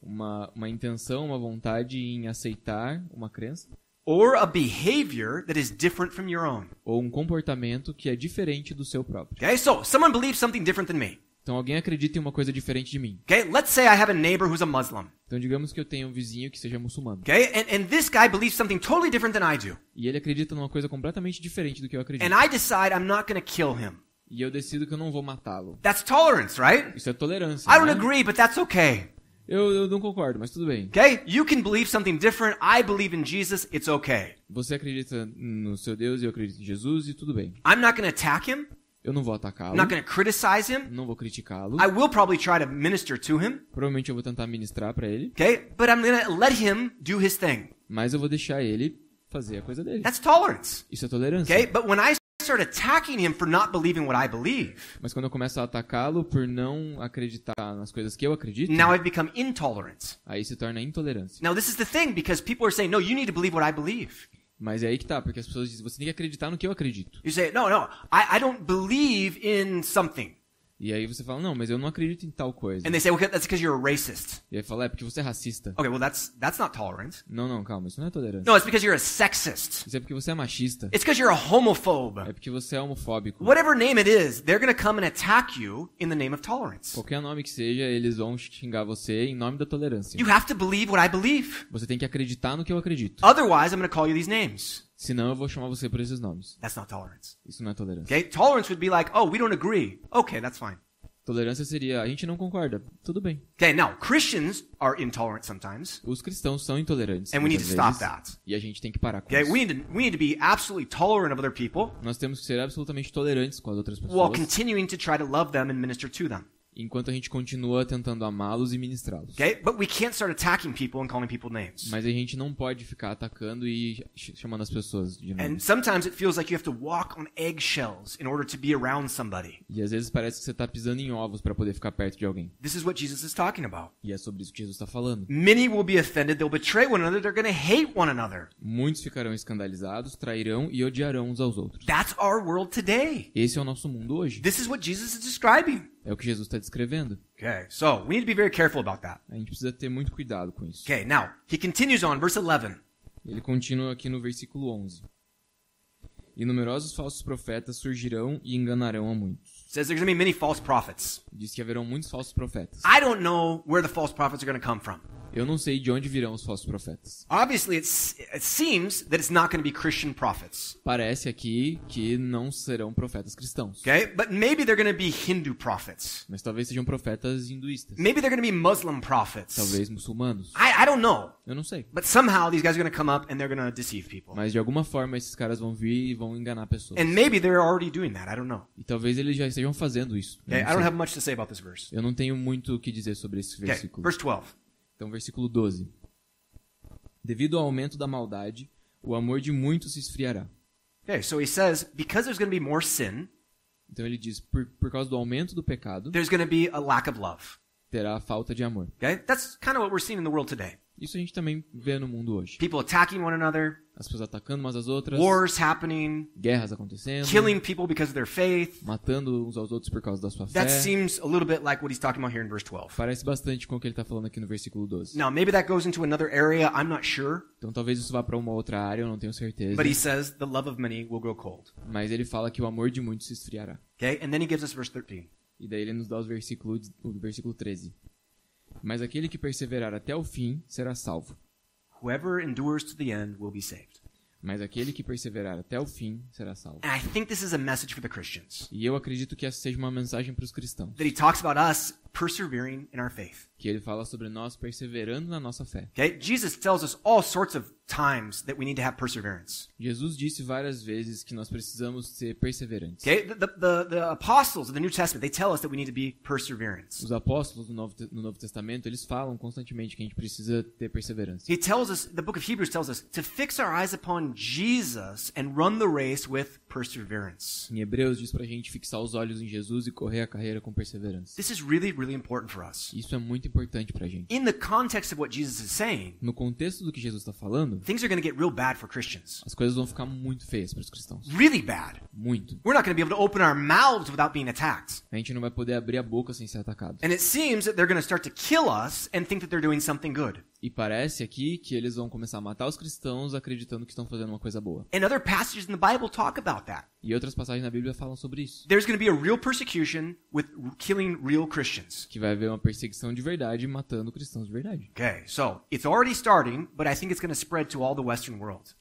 uma intenção, uma vontade em aceitar uma crença or a behavior that is different from your own. Ou um comportamento que é diferente do seu próprio. Okay, so someone believes something different than me. Então alguém acredita em uma coisa diferente de mim. Okay, let's say I have a neighbor who's a Muslim. Então digamos que eu tenho um vizinho que seja muçulmano. Okay, and this guy believes something totally different than I do. E ele acredita numa coisa completamente diferente do que eu acredito. And I decide I'm not going to kill him. E eu decido que eu não vou matá-lo. That's tolerance, right? Isso é tolerância. I don't né? agree, but that's okay. Eu não concordo, mas tudo bem. Okay? You can believe something different. I believe in Jesus. It's okay. Você acredita no seu Deus e eu acredito em Jesus e tudo bem. I'm not going to attack him. Eu não vou I'm atacá-lo. not going to criticize him. Não vou criticá-lo. I will probably try to minister to him. Provavelmente eu vou tentar ministrar pra ele. Okay? But I'm going to let him do his thing. Mas eu vou deixar ele fazer a coisa dele. That's tolerance. Isso é tolerância. Okay? But when I start attacking him for not believing what I believe, Mas quando eu começo a atacá-lo por não acreditar nas coisas que eu acredito, now I've become intolerant. aí se torna intolerância. Now this is the thing, because people are saying, no, you need to believe what I believe. Mas é aí que tá, porque as pessoas dizem, você tem que acreditar no que eu acredito. You say, no, I don't believe in something. E aí você fala, não, mas eu não acredito em tal coisa. And they say, well, that's because you're a racist. E aí fala, é porque você é racista. Okay, well, that's not tolerant. Não, calma, isso não é tolerância. No, it's because you're a sexist. Isso é porque você é machista. It's because you're a homophobe. É porque você é homofóbico. Whatever name it is, they're going to come and attack you in the name of tolerance. Qualquer nome que seja, eles vão xingar você em nome da tolerância. You have to believe what I believe. Você tem que acreditar no que eu acredito. Otherwise, I'm going to call you these names. Senão eu vou chamar você por esses nomes. That's not tolerance. Isso não é tolerância. Okay? Tolerance would be like, oh, we don't agree. Okay, that's fine. Tolerância seria, a gente não concorda. Tudo bem. Okay, now, Christians are intolerant sometimes. Os cristãos são intolerantes. And we need to muitas stop vezes, that. E a gente tem que parar com Okay, isso. we need to be absolutely tolerant of other people Nós temos que ser absolutamente tolerantes com as outras while pessoas, continuing to try to love them and minister to them. enquanto a gente continua tentando amá-los e ministrá-los. Okay? But we can't start attacking people and calling people names. Mas a gente não pode ficar atacando e chamando as pessoas de And nomes. sometimes it feels like you have to walk on eggshells in order to be around somebody. E às vezes parece que você está pisando em ovos para poder ficar perto de alguém. This is what Jesus is talking about. E é sobre isso que Jesus está falando. Many will be offended, they'll betray one another, they're going to hate one another. Muitos ficarão escandalizados, trairão e odiarão uns aos outros. That's our world today. Esse é o nosso mundo hoje. This is what Jesus is describing. É o que Jesus está descrevendo. Okay, so we need to be very careful about that. A gente precisa ter muito cuidado com isso. Okay, now, he continues on, verse 11. Ele continua aqui no versículo 11. E numerosos falsos profetas surgirão e enganarão a muitos. It says there's going to be many false prophets. Diz que haverão muitos falsos profetas. I don't know where the false prophets are going to come from. Eu não sei de onde virão os falsos profetas. Obviously, it seems that it's not going to be Christian prophets. Parece aqui que não serão profetas cristãos. Okay, but maybe they're going to be Hindu prophets. Mas talvez sejam profetas hinduístas. Maybe they're going to be Muslim prophets. Talvez muçulmanos. I don't know. Eu não sei. But somehow these guys are going to come up and they're going to deceive people. Mas de alguma forma esses caras vão vir e vão enganar pessoas. And maybe they're already doing that. I don't know. E talvez eles já estejam fazendo isso. Okay, Eu I não don't sei. have much to say about this verse. Eu não tenho muito o que dizer sobre esse Okay, versículo. verse 12. Então, versículo 12. Devido ao aumento da maldade, o amor de muitos se esfriará. Okay, so he says, because there's going to be more sin, Então ele diz, por causa do aumento do pecado, there's going to be a lack of love. terá falta de amor. Okay? That's kind of what we're seeing in the world today. Isso a gente também vê no mundo hoje. People attacking one another, As pessoas atacando umas às outras, wars happening, guerras acontecendo, killing people because of their faith. matando uns aos outros por causa da sua fé. That seems a little bit like what he's talking about here in verse 12. Parece bastante com o que ele está falando aqui no versículo 12. Now, maybe that goes into another area, I'm not sure. Então talvez isso vá para uma outra área, eu não tenho certeza. But he says the love of many will grow cold. Mas ele fala que o amor de muitos se esfriará. Okay? And then he gives us verse 13. E daí ele nos dá o versículo 13. Mas aquele que perseverar até o fim será salvo. Whoever endures to the end will be saved. Mas aquele que perseverar até o fim será salvo. And I think this is a message for the Christians. E eu acredito que essa seja uma mensagem para os cristãos. That he talks about us persevering in our faith. Que ele fala sobre nós perseverando na nossa fé. Okay? Jesus tells us all sorts of times that we need to have perseverance. Jesus disse várias vezes que nós precisamos ser perseverantes. Okay? The apostles of the New Testament, they tell us that we need to be perseverance. Os apóstolos no Novo Testamento, eles falam constantemente que a gente precisa ter perseverança. He tells us, the book of Hebrews tells us, to fix our eyes upon Jesus and run the race with perseverance. Em Hebreus diz pra gente fixar os olhos em Jesus e correr a carreira com perseverança. This is really, really important for us. Isso é muito importante pra gente. In the context of what Jesus is saying, No contexto do que Jesus está falando, things are going to get real bad for Christians. as coisas vão ficar muito feias para os cristãos. Really bad. Muito. We're not going to be able to open our mouths without being attacked. A gente não vai poder abrir a boca sem ser atacado. And it seems that they're going to start to kill us and think that they're doing something good. E parece aqui que eles vão começar a matar os cristãos acreditando que estão fazendo uma coisa boa. And other passages in the Bible talk about that. E outras passagens na Bíblia falam sobre isso. There's going to be a real persecution with killing real Christians. Que vai haver uma perseguição de verdade matando cristãos de verdade. Okay, so it's already starting, but I think it's going to spread to all the Western world.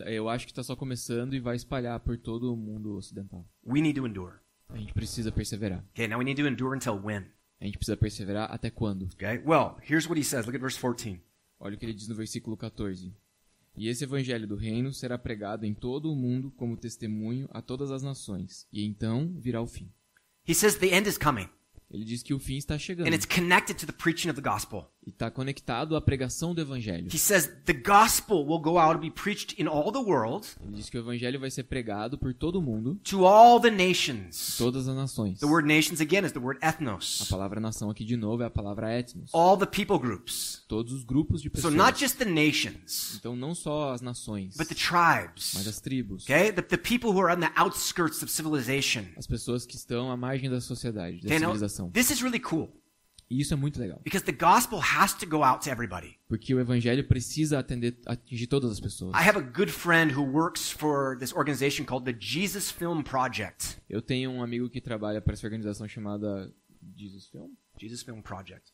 Eu acho que está só começando e vai espalhar por todo o mundo ocidental. We need to endure. A gente precisa perseverar. Okay, now we need to endure until when? A gente precisa perseverar até quando? Okay, well, here's what he says. Look at verse 14. Olha o que ele diz no versículo 14. E esse evangelho do reino será pregado em todo o mundo como testemunho a todas as nações. E então virá o fim. He says the end is coming. Ele diz que o fim está chegando. And it's connected to the preaching of the gospel. E está conectado à pregação do evangelho. He says the gospel will go out and be preached in all the world. Ele diz que o evangelho vai ser pregado por todo o mundo. To all the nations. Todas as nações. The word nations again is the word A ethnos. palavra nação aqui de novo é a palavra etnos. All the people groups. Todos os grupos de So pessoas. not just the nations, Então não só as nações, but the tribes. mas as tribos. Okay? The people who are on the outskirts of civilization. As pessoas que estão à margem da sociedade, da Okay, now, civilização. this is really cool. E isso é muito legal. Because the gospel has to go out to everybody. Porque o evangelho precisa atingir todas as pessoas. I have a good friend who works for this organization called the Jesus Film Project. Eu tenho um amigo que trabalha para essa organização chamada Jesus Film? Jesus Film Project.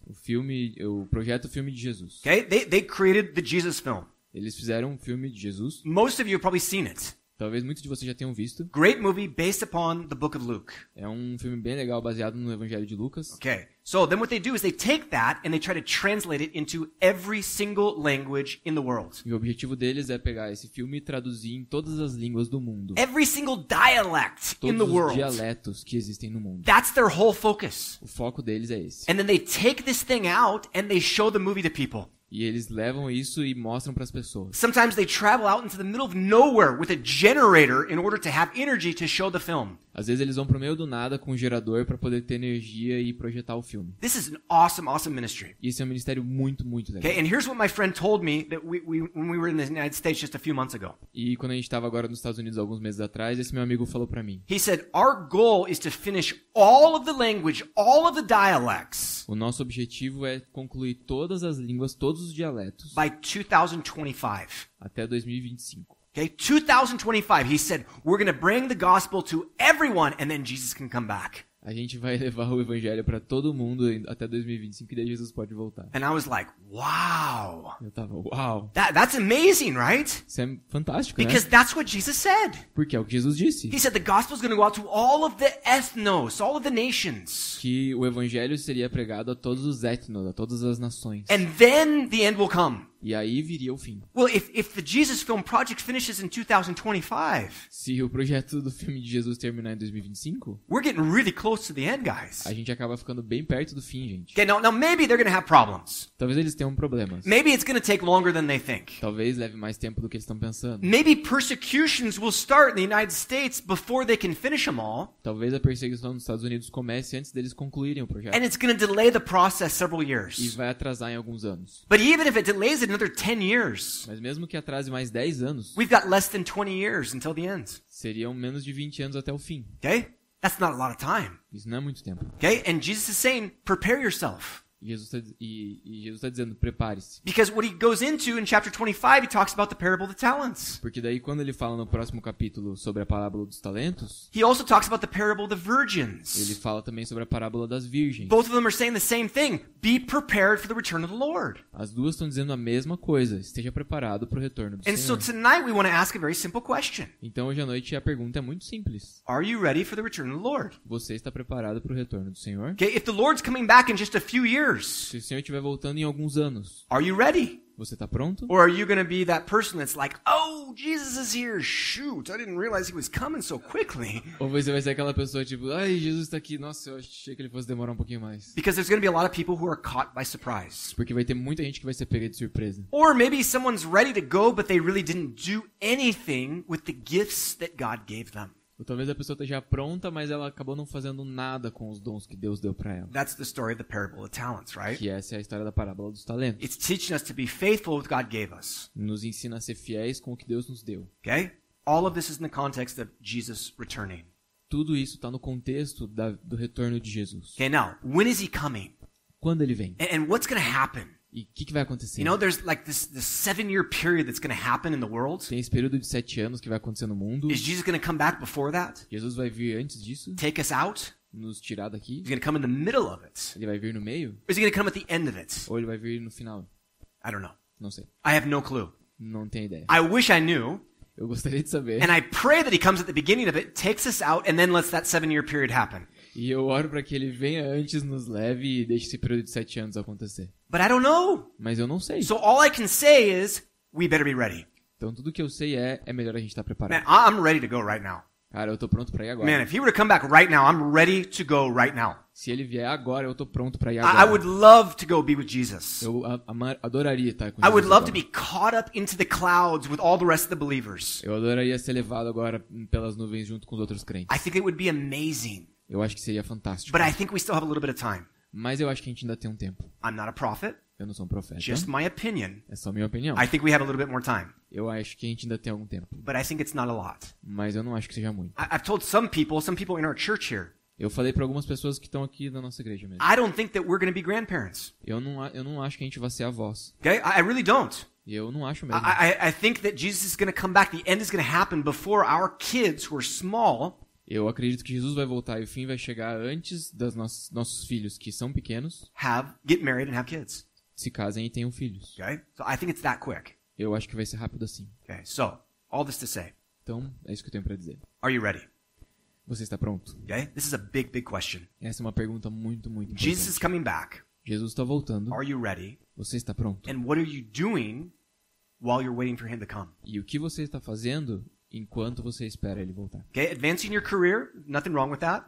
O projeto Filme de Jesus. Okay? They created the Jesus Film. Eles fizeram um filme de Jesus. Most of you have probably seen it. Talvez muitos de vocês já tenham visto. Great movie based upon the book of Luke. É um filme bem legal baseado no Evangelho de Lucas. Okay. So then what they do is they take that and they try to translate it into every single language in the world. E o objetivo deles é pegar esse filme e traduzir em todas as línguas do mundo. Every single dialect in the Todos os world. dialetos que existem no mundo. That's their whole focus. O foco deles é esse. And then they take this thing out and they show the movie to people. E eles levam isso e mostram para as pessoas. Sometimes they travel out into the middle of nowhere with a generator in order to have energy to show the film. Às vezes eles vão pro meio do nada com um gerador para poder ter energia e projetar o filme. This is an awesome, awesome ministry. E esse é um ministério muito, muito legal. Okay, and here's what my friend told me that when we were in the United States just a few months ago. E quando a gente estava agora nos Estados Unidos alguns meses atrás, esse meu amigo falou para mim. He said, our goal is to finish all of the language, all of the dialects. O nosso objetivo é concluir todas as línguas, todos os dialetos by 2025. até 2025. Okay, 2025. He said, we're going to bring the gospel to everyone and then Jesus can come back. A gente vai levar o evangelho para todo mundo até 2025 e daí Jesus pode voltar. And I was like, wow. Eu tava, uau. That's amazing, right? Isso é fantástico, Because né? that's what Jesus said. Porque é o que Jesus disse. He said the gospel is going to go out to all of the ethnos, all of the nations. Que o evangelho seria pregado a todos os etnos, a todas as nações. And then the end will come. E aí viria o fim. Well, if the Jesus Film Project finishes in 2025, Se o projeto do filme de Jesus terminar em 2025, we're getting really close to the end, guys. a gente acaba ficando bem perto do fim, gente. Okay, now maybe they're going to have problems. Talvez eles tenham problemas. Maybe it's going to take longer than they think. Talvez leve mais tempo do que eles estão pensando. Maybe persecutions will start in the United States before they can finish them all. Talvez a perseguição nos Estados Unidos comece antes deles concluírem o projeto. And it's going to delay the process several E years. vai atrasar em alguns anos. But even if it delays it another 10 years, Mas mesmo que atrase mais 10 anos, we've got less than 20 years until the end. seriam menos de 20 anos até o fim. Okay? That's not a lot of time. Isso não é muito tempo. Okay? And Jesus is saying, prepare yourself. E Jesus está dizendo, prepare-se. Because what he goes into in chapter 25, he talks about the parable of the talents. Porque daí quando ele fala no próximo capítulo sobre a parábola dos talentos, He also talks about the parable of the ele virgins. fala também sobre a parábola das virgens. Both of them are saying the same thing. Be prepared for the return of the Lord. As duas estão dizendo a mesma coisa. Esteja preparado para o retorno do And so Senhor. tonight we want to ask a very simple question. Então hoje à noite a pergunta é muito simples. Are you ready for the return of the Lord? Você está preparado para o retorno do Senhor? Okay, if the Lord's coming back in just a few years, Se o Senhor estiver voltando em alguns anos, are you ready? você está pronto? Or are you going to be that person that's like, oh, Jesus is here, shoot, I didn't realize he was coming so quickly. Ou você vai ser aquela pessoa tipo, ai, Jesus está aqui, nossa, eu achei que ele fosse demorar um pouquinho mais. Because there's going to be a lot of people who are caught by surprise. Porque vai ter muita gente que vai ser pega de surpresa. Or maybe someone's ready to go, but they really didn't do anything with the gifts that God gave them. Ou talvez a pessoa esteja pronta, mas ela acabou não fazendo nada com os dons que Deus deu para ela. That's the story of the parable of talents, right? Que essa é a história da parábola dos talentos. It's teaching us to be faithful with what God gave us. Nos ensina a ser fiéis com o que Deus nos deu. Okay? All of this is in the context of Jesus returning. Tudo isso está no contexto do retorno de Jesus. Okay, now, when is he coming? Quando ele vem? And what's going to happen? E o que vai acontecer? You know, there's like this 7-year period that's going to happen in the world. Tem esse período de 7 anos que vai acontecer no mundo. Is Jesus going to come back before that? Jesus vai vir antes disso, Take us out? nos tirar daqui. He's going to come in the middle of it? Ele vai vir no meio Or is he going to come at the end of it? ou ele vai vir no final? I don't know. Não sei. I have no clue. Não tenho ideia. I wish I knew. Eu gostaria de saber. And I pray that he comes at the beginning of it, takes us out, and then lets that 7-year period happen. E eu oro para que ele venha antes, nos leve e deixe esse período de 7 anos acontecer. But I don't know. Mas eu não sei. So all I can say is, we better be ready. Então tudo que eu sei é melhor a gente estar preparado. Man, I'm ready to go right now. Cara, eu tô pronto pra ir agora. Man, if he were to come back right now, I'm ready to go right now. Se ele vier agora, eu tô pronto pra ir I agora. would love to go be with Jesus. Eu adoraria estar com I would Jesus love to agora. be caught up into the clouds with all the rest of the believers. Eu adoraria ser levado agora pelas nuvens junto com os outros crentes. I think it would be amazing. Eu acho que seria fantástico. But I think we still have a little bit of time. Mas eu acho que a gente ainda tem um tempo. I'm not a prophet. Eu não sou um profeta. Just my opinion. É só minha opinião. I think we have a little bit more time. Eu acho que a gente ainda tem algum tempo. But I think it's not a lot. Mas eu não acho que seja muito. I've told some people in our church here, Eu falei para algumas pessoas que estão aqui na nossa igreja mesmo. I don't think that we're going to be grandparents. Eu não acho que a gente vai ser avós. Okay? I really don't. E eu não acho mesmo. I think that Jesus is going to come back. The end is going to happen before our kids who are small Eu acredito que Jesus vai voltar e o fim vai chegar antes dos nossos filhos, que são pequenos, get married and have kids. se casem e tenham filhos. Okay? So I think it's that quick. Eu acho que vai ser rápido assim. Okay? So, all this to say, Então, é isso que eu tenho para dizer. are you ready? Você está pronto? Okay? This is a big, big question. Essa é uma pergunta muito, muito Jesus is importante. coming back. Jesus está voltando. Are you ready? Você está pronto? And what are you doing while you're waiting for him to come? E o que você está fazendo enquanto você espera ele voltar? Okay? Advancing your career, nothing wrong with that.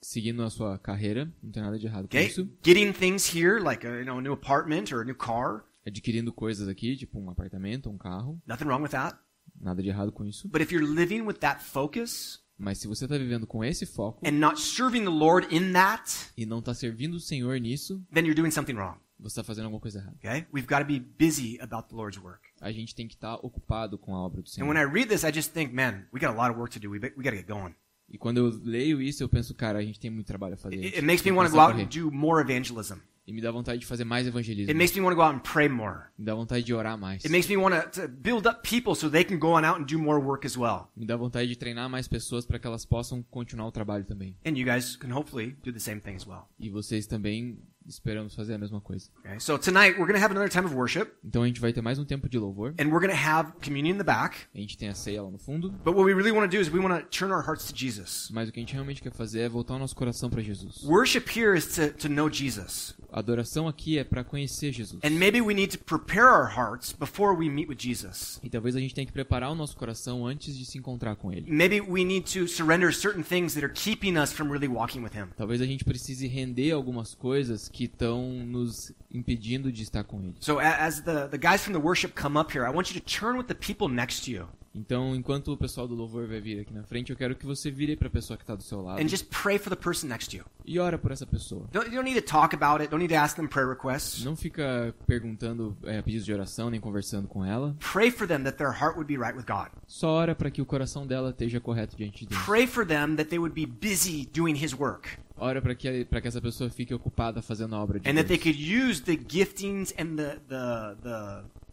Seguindo a sua carreira, não tem nada de errado com Okay? isso. Getting things here, like a new apartment or a new car, Adquirindo coisas aqui, tipo um apartamento, um carro, nothing wrong with that. nada de errado com isso. But if you're living with that focus Mas se você está vivendo com esse foco and not serving the Lord in that, e não está servindo o Senhor nisso, then you're doing something wrong. você está fazendo alguma coisa errada. Okay? We've got to be busy about the Lord's work. A gente tem que estar ocupado com a obra do And when Senhor. I read this, I just think, man, we got a lot of work to do. We got to get going. E quando eu leio isso, eu penso, cara, a gente tem muito trabalho a fazer. It makes me Tem que want to go começar a out and correr. do more evangelism. E me dá vontade de fazer mais evangelismo. It makes me want to go out and pray more. Me dá vontade de orar mais. It makes me want to build up people so they can go on out and do more work as well. Me dá vontade de treinar mais pessoas para que elas possam continuar o trabalho também. And you guys can hopefully do the same thing as well. E vocês também esperamos fazer a mesma coisa. Okay? So tonight we're going to have another time of worship, Então a gente vai ter mais um tempo de louvor. and we're going to have communion in the back. A gente tem a ceia lá no fundo. But what we really want to do is we want to turn our hearts to Jesus. Mas o que a gente realmente quer fazer é voltar o nosso coração para Jesus. Worship here is to know Jesus. A adoração aqui é para conhecer Jesus. And maybe we need to prepare our hearts before we meet with Jesus. E talvez a gente tenha que preparar o nosso coração antes de se encontrar com Ele. Maybe we need to surrender certain things that are keeping us from really walking with Him. Talvez a gente precise render algumas coisas que estão nos impedindo de estar com Ele. So as the guys from the worship come up here, I want you to turn with the people next to you Então, enquanto o pessoal do louvor vai vir aqui na frente, eu quero que você vire para a pessoa que está do seu lado and just pray for the person next to you. e ora por essa pessoa. You don't need to talk about it. Don't need to ask them prayer requests. Não fica perguntando pedidos de oração, nem conversando com ela. Pray for them that their heart would be right with God. Só ora para que o coração dela esteja correto diante de Deus. Pray for them that they would be busy doing His work. Ora para que essa pessoa fique ocupada fazendo a obra de And that they Deus. could use the giftings and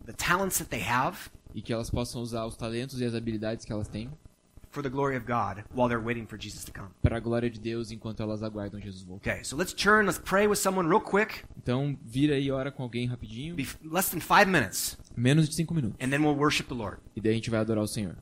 the talents that they have E que elas possam usar os talentos e as habilidades que elas têm for the glory of God while they're waiting for Jesus to come. para a glória de Deus enquanto elas aguardam Jesus voltar. Okay, so let's pray with someone real quick. Então, vira aí e ora com alguém rapidinho, Be less than 5 minutes, menos de 5 minutos. and then we'll worship the Lord. E daí a gente vai adorar o Senhor.